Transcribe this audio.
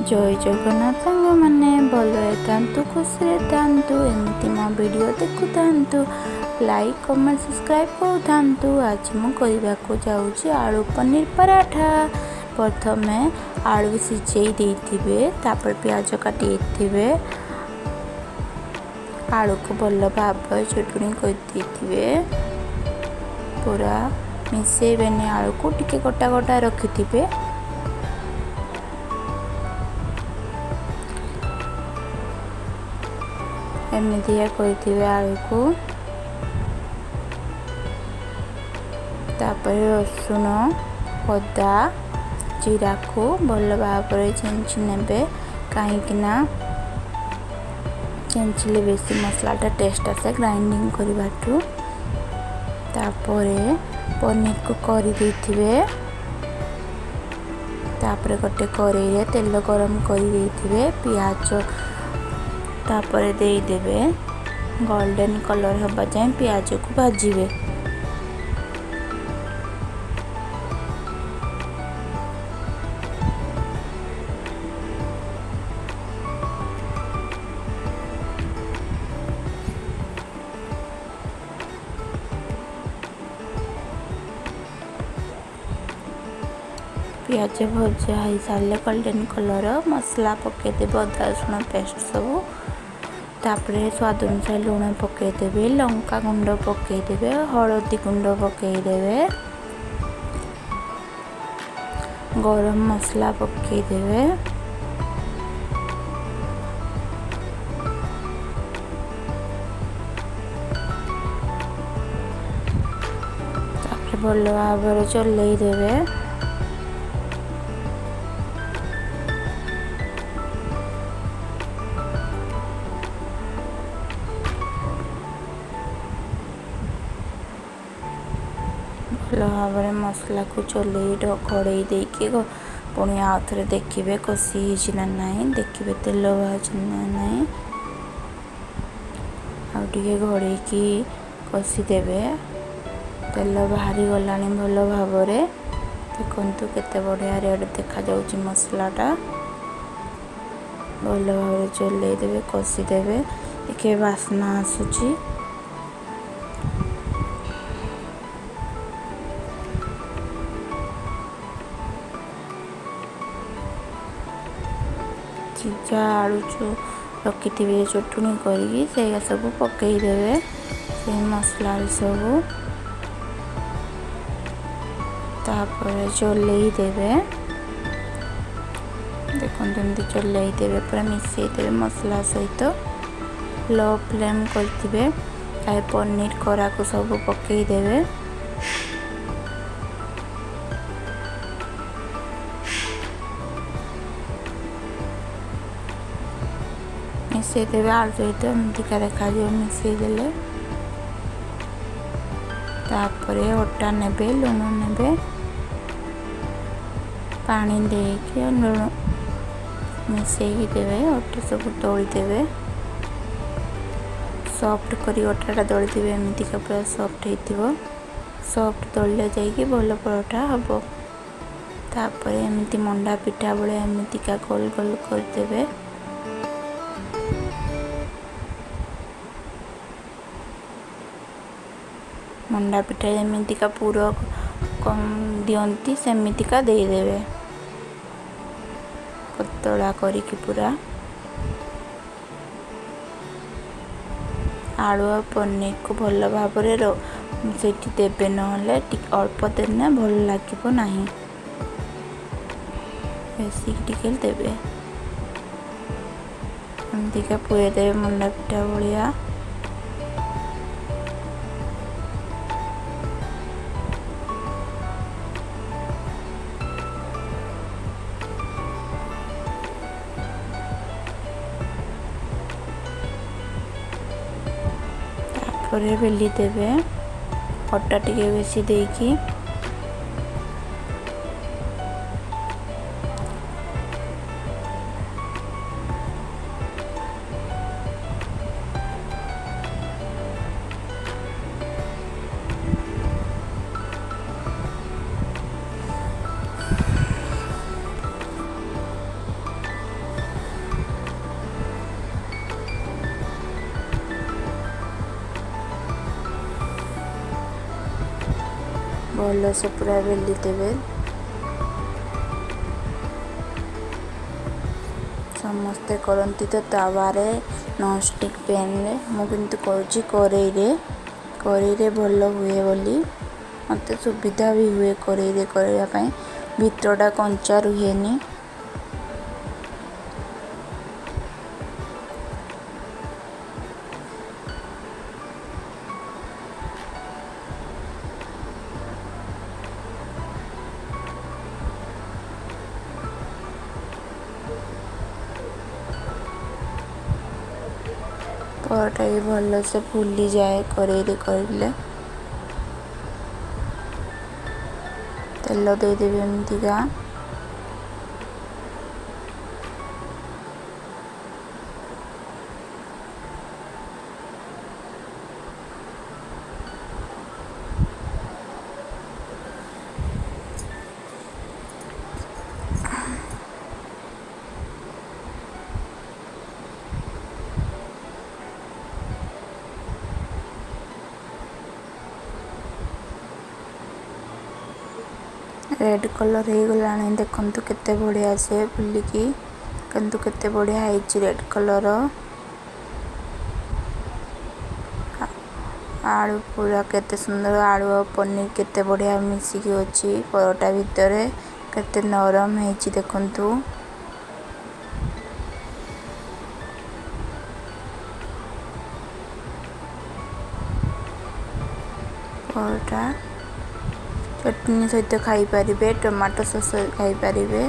जय जगन्नाथ सांग मैंने भले थांतु खुशी थांतु एमती मो वीडियो देखु थांतु लाइक कमेंट सब्सक्राइब करू थांतु। आज मु करने को जाऊँगी आलू पनीर पराठा। प्रथमे आलू सिझे देथिबे तापर प्याज काटी देथिबे आलू को भल भाव चटुनी कर देथिबे पूरा मिसेबेनी आलू को टिके कटा कटा रखिथिबे। एमती करथिबे आलू को तापर रसुण अदा जीरा को भल भाव छेंची नेबे कहीं छेंचिले बेसी मसलाटा टेस्ट आसे ग्राइंडिंग करबाठू। तापरे पनीर को करी देथिबे तापरे गोटे कड़ाई रे तेल गरम करी देथिबे प्याज तापरे दे देबे गोल्डन कलर होबा जाए प्याज को भाजीबे। प्याज भजा हो सारे गोल्डन कलर मसला पकेदेवे अदा रसुण पेस्ट सब तापरे स्वाद अनुसार लुण पकेदेवे लंका गुंड पकेदेवे हलदी गुंड पकेदेवे गरम मसला पकेदेवे तापरे भल भाव चलई देवे। भल भाव मसला को चलई कड़े देकी पुणी आउ थे देखिए कषी ना नहीं देखिए तेल बाहर ना नहीं आगे घोड़े की कषी देवे तेल बाहरी गलानी भल भाव देखु केते बढ़िया रेड देखा जाउची मसलाटा भल भाव चलई देवे कषी देवे देखिए बास्ना आसूची। सिझा आलू जो रखी चटुनी करी सब पकईदेवे से मसला सब तापर चलई देवे देखते चलई देवे पूरा मिसईदेवे मसला सहित लो फ्लेम करथिबे पनीर करा को सब पकईदेवे मिसईदेवे आलू सहित एमतिका देखा मिसईदेले तापरे अटा नेबे लुण नेबे पानी देके लुण मिसई देवे अटा सब दली देवे सॉफ्ट करी अटाटा दली देवे एमतिका पूरा सॉफ्ट होइतिबो सॉफ्ट दलिले जाइए भल परोठा हम तापर एमती मंडा पिठा बड़े एमतिका गोल गोल करदेवे मंडा पिठा एमतिका पूरा कम दियंती सेमितिका देदेवे पतला करिकी पूरा आलू और पनीर को भल भाव से देवे ना अल्प देने भल लगे ना बेसिक टिके देवे एमतिका पूरे देवे मंडा पिठा भाया बेली देवे अटा टिके बेसी देकी भल से पूरा बेली देवे। समस्ते करती तो तावारे नॉनस्टिक पैन रे, मु किंतु करुची करेई रे भल हुए बोली मते सुविधा भी हुए करेई रे करबा पई, भितरटा कंचा रुहेनी। परोटा भी भल से फुली जाए करेई रे करले। तेल देदेवी एमतीका रेड कलर हो गला। देखु केते बढ़िया से फुलिकी किंतु केते बढ़िया है रेड कलर। आलू पूरा केते सुंदर, आलू और पनीर केते बढ़िया मिसिकी अच्छी परोटा भितर केते नरम है। देखु परोटा चटनी सहित खाई पारिबे, टमाटो सॉस खाई पारिबे।